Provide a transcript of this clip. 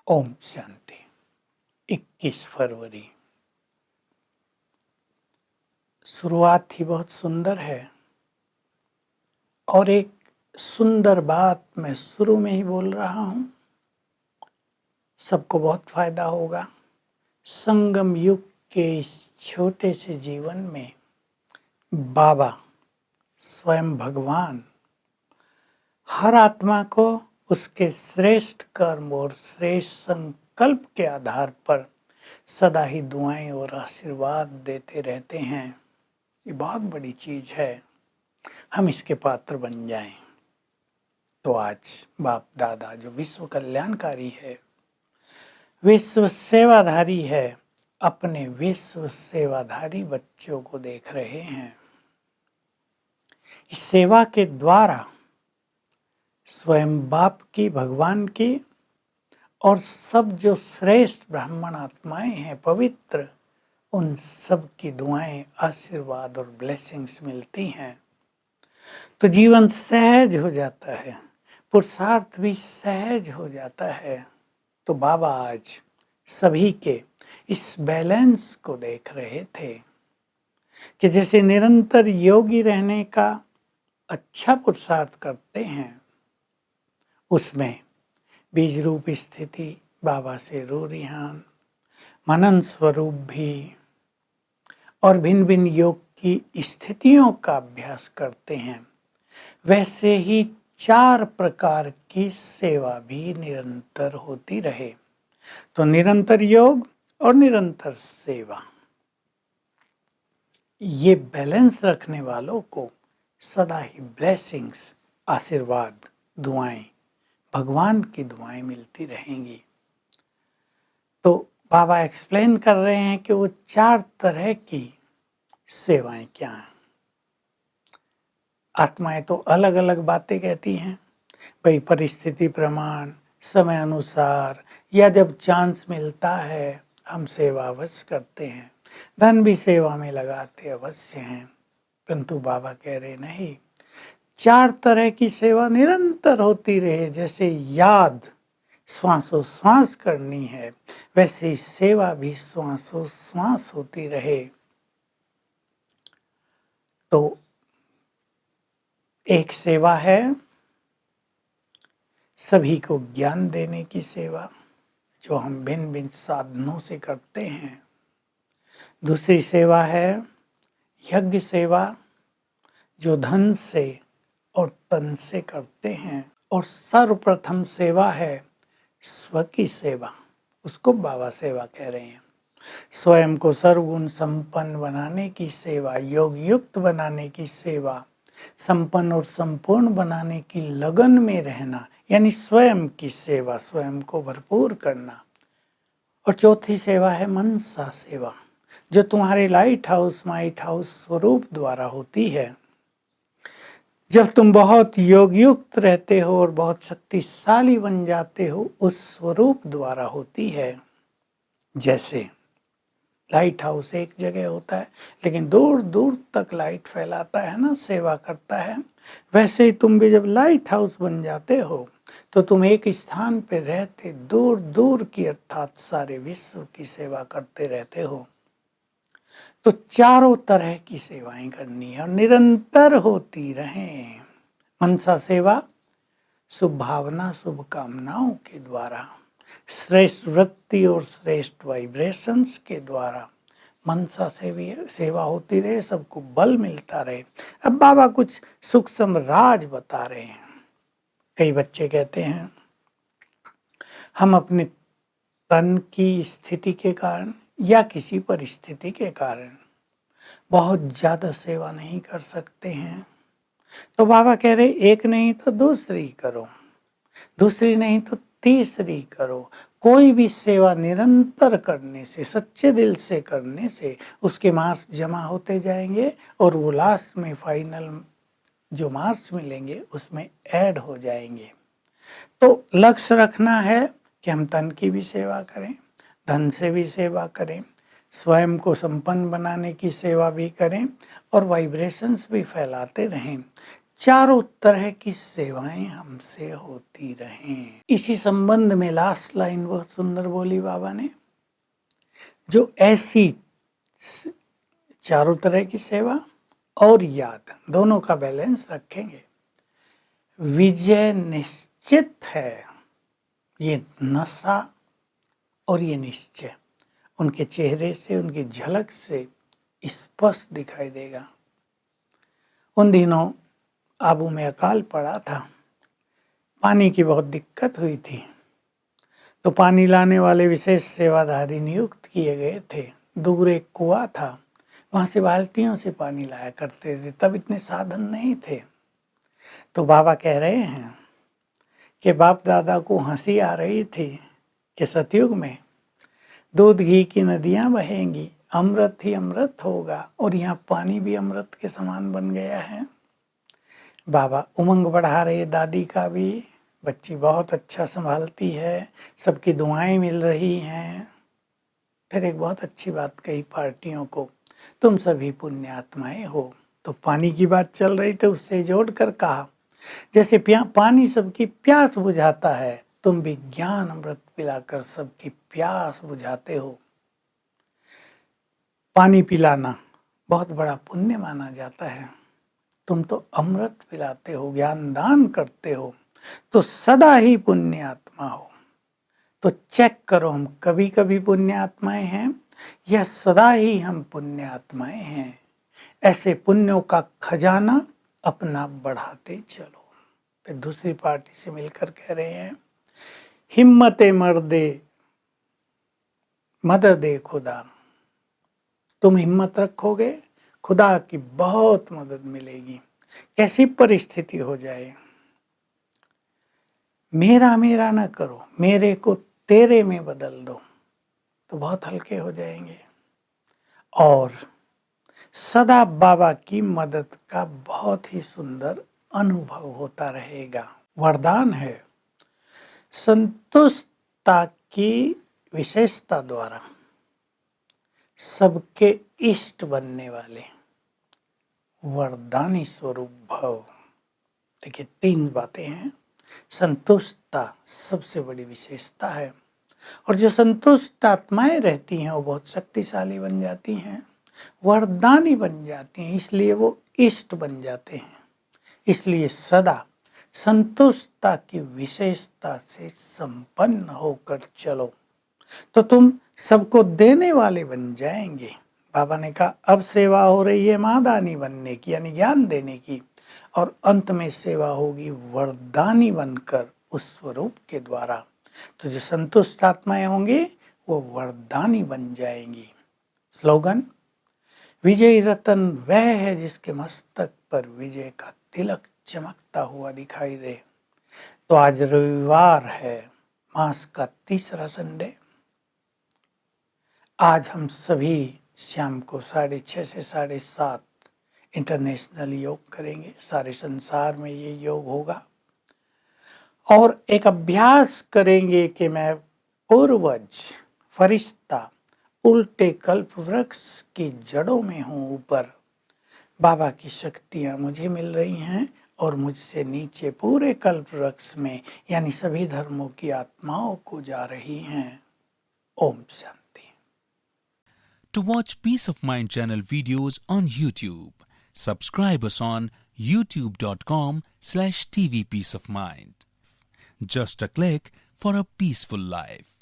ओम शांति। 21 फरवरी। शुरुआत ही बहुत सुंदर है और एक सुंदर बात मैं शुरू में ही बोल रहा हूं, सबको बहुत फायदा होगा। संगम युग के इस छोटे से जीवन में बाबा स्वयं भगवान हर आत्मा को उसके श्रेष्ठ कर्म और श्रेष्ठ संकल्प के आधार पर सदा ही दुआएं और आशीर्वाद देते रहते हैं। ये बहुत बड़ी चीज है, हम इसके पात्र बन जाएं। तो आज बाप दादा जो विश्व कल्याणकारी है, विश्व सेवाधारी है, अपने विश्व सेवाधारी बच्चों को देख रहे हैं। इस सेवा के द्वारा स्वयं बाप की, भगवान की और सब जो श्रेष्ठ ब्राह्मण आत्माएं हैं पवित्र, उन सब की दुआएं, आशीर्वाद और ब्लेसिंग्स मिलती हैं। तो जीवन सहज हो जाता है, पुरुषार्थ भी सहज हो जाता है। तो बाबा आज सभी के इस बैलेंस को देख रहे थे कि जैसे निरंतर योगी रहने का अच्छा पुरुषार्थ करते हैं, उसमें बीज रूप स्थिति बाबा से रूरिहान, मनन स्वरूप भी और भिन्न भिन्न योग की स्थितियों का अभ्यास करते हैं। वैसे ही 4 प्रकार की सेवा भी निरंतर होती रहे। तो निरंतर योग और निरंतर सेवा, ये बैलेंस रखने वालों को सदा ही ब्लेसिंग्स, आशीर्वाद, दुआएं, भगवान की दुआएं मिलती रहेंगी। तो बाबा एक्सप्लेन कर रहे हैं कि वो 4 तरह की सेवाएं क्या हैं। आत्माएं तो अलग अलग बातें कहती हैं, भाई परिस्थिति प्रमाण, समय अनुसार, या जब चांस मिलता है हम सेवा अवश्य करते हैं, धन भी सेवा में लगाते अवश्य हैं। परंतु बाबा कह रहे नहीं, 4 तरह की सेवा निरंतर होती रहे। जैसे याद श्वासोश्वास करनी है, वैसे ही सेवा भी श्वासोश्वास होती रहे। तो एक सेवा है सभी को ज्ञान देने की सेवा, जो हम भिन्न भिन्न साधनों से करते हैं। दूसरी सेवा है यज्ञ सेवा, जो धन से और तन से करते हैं। और सर्वप्रथम सेवा है स्व की सेवा, उसको बाबा सेवा कह रहे हैं। स्वयं को सर्वगुण संपन्न बनाने की सेवा, योग युक्त बनाने की सेवा, संपन्न और संपूर्ण बनाने की लगन में रहना, यानी स्वयं की सेवा, स्वयं को भरपूर करना। और चौथी सेवा है मनसा सेवा, जो तुम्हारे लाइट हाउस, माइट हाउस स्वरूप द्वारा होती है। जब तुम बहुत योग युक्त रहते हो और बहुत शक्तिशाली बन जाते हो, उस स्वरूप द्वारा होती है। जैसे लाइट हाउस एक जगह होता है, लेकिन दूर दूर तक लाइट फैलाता है ना, सेवा करता है। वैसे ही तुम भी जब लाइट हाउस बन जाते हो, तो तुम एक स्थान पे रहते दूर दूर की, अर्थात सारे विश्व की सेवा करते रहते हो। तो चारों तरह की सेवाएं करनी है और निरंतर होती रहें। मनसा सेवा शुभ भावना, शुभ कामनाओं के द्वारा, श्रेष्ठ वृत्ति और श्रेष्ठ वाइब्रेशंस के द्वारा मनसा सेवा होती रहे, सबको बल मिलता रहे। अब बाबा कुछ सूक्ष्म राज बता रहे हैं। कई बच्चे कहते हैं हम अपने तन की स्थिति के कारण या किसी परिस्थिति के कारण बहुत ज्यादा सेवा नहीं कर सकते हैं। तो बाबा कह रहे एक नहीं तो दूसरी करो, दूसरी नहीं तो तीसरी करो। कोई भी सेवा निरंतर करने से, सच्चे दिल से करने से उसके मार्क्स जमा होते जाएंगे और वो लास्ट में फाइनल जो मार्क्स मिलेंगे उसमें ऐड हो जाएंगे। तो लक्ष्य रखना है कि हम तन की भी सेवा करें, धन से भी सेवा करें, स्वयं को संपन्न बनाने की सेवा भी करें और वाइब्रेशंस भी फैलाते रहें। चारों तरह की सेवाएं हमसे होती रहें। इसी संबंध में लास्ट लाइन बहुत सुंदर बोली बाबा ने, जो ऐसी चारों तरह की सेवा और याद दोनों का बैलेंस रखेंगे, विजय निश्चित है। ये नशा और ये निश्चय उनके चेहरे से, उनकी झलक से स्पष्ट दिखाई देगा। उन दिनों आबू में अकाल पड़ा था, पानी की बहुत दिक्कत हुई थी, तो पानी लाने वाले विशेष सेवाधारी नियुक्त किए गए थे। दूर एक कुआं था, वहां से बाल्टियों से पानी लाया करते थे, तब इतने साधन नहीं थे। तो बाबा कह रहे हैं कि बाप दादा को हंसी आ रही थी कि सतयुग में दूध घी की नदियां बहेंगी, अमृत ही अमृत होगा, और यहाँ पानी भी अमृत के समान बन गया है। बाबा उमंग बढ़ा रहे, दादी का भी, बच्ची बहुत अच्छा संभालती है, सबकी दुआएं मिल रही हैं। फिर एक बहुत अच्छी बात कही पार्टियों को, तुम सभी पुण्य आत्माएं हो। तो पानी की बात चल रही थी, उससे जोड़कर कहा, जैसे पानी सबकी प्यास बुझाता है, तुम भी ज्ञान अमृत पिलाकर सबकी प्यास बुझाते हो। पानी पिलाना बहुत बड़ा पुण्य माना जाता है। तुम तो अमृत पिलाते हो, ज्ञान दान करते हो, तो सदा ही पुण्य आत्मा हो। तो चेक करो, हम कभी कभी पुण्य आत्माएं हैं या सदा ही हम पुण्य आत्माएं हैं। ऐसे पुण्यों का खजाना अपना बढ़ाते चलो। फिर दूसरी पार्टी से मिलकर कह रहे हैं, हिम्मते मर्दे मददे खुदा। तुम हिम्मत रखोगे, खुदा की बहुत मदद मिलेगी। कैसी परिस्थिति हो जाए, मेरा मेरा ना करो, मेरे को तेरे में बदल दो, तो बहुत हल्के हो जाएंगे। और सदा बाबा की मदद का बहुत ही सुंदर अनुभव होता रहेगा। वरदान है, संतुष्टता की विशेषता द्वारा सबके इष्ट बनने वाले वरदानी स्वरूप भव। देखिए, 3 बातें हैं। संतुष्टता सबसे बड़ी विशेषता है, और जो संतुष्ट आत्माएं रहती हैं वो बहुत शक्तिशाली बन जाती हैं, वरदानी बन जाती हैं, इसलिए वो इष्ट बन जाते हैं। इसलिए सदा संतुष्टता की विशेषता से संपन्न होकर चलो, तो तुम सबको देने वाले बन जाएंगे। बाबा ने कहा, अब सेवा हो रही है महादानी बनने की, यानी ज्ञान देने की, और अंत में सेवा होगी वरदानी बनकर उस स्वरूप के द्वारा। तो जो संतुष्ट आत्माएं होंगी वो वरदानी बन जाएंगी। स्लोगन, विजयी रतन वह है जिसके मस्तक पर विजय का तिलक चमकता हुआ दिखाई दे। तो आज रविवार है, मास का तीसरा संडे। आज हम सभी शाम को 6:30 से 7:30 इंटरनेशनल योग करेंगे। सारे संसार में ये योग होगा, और एक अभ्यास करेंगे कि मैं पूर्वज फरिश्ता उल्टे कल्प वृक्ष की जड़ों में हूँ ऊपर, बाबा की शक्तियाँ मुझे मिल रही हैं, और मुझसे नीचे पूरे कल्प वृक्ष में यानी सभी धर्मों की आत्माओं को जा रही हैं। Om Shanti. To watch Peace of Mind channel videos on YouTube, subscribe us on youtube.com/tvpeaceofmind. Just a click for a peaceful life.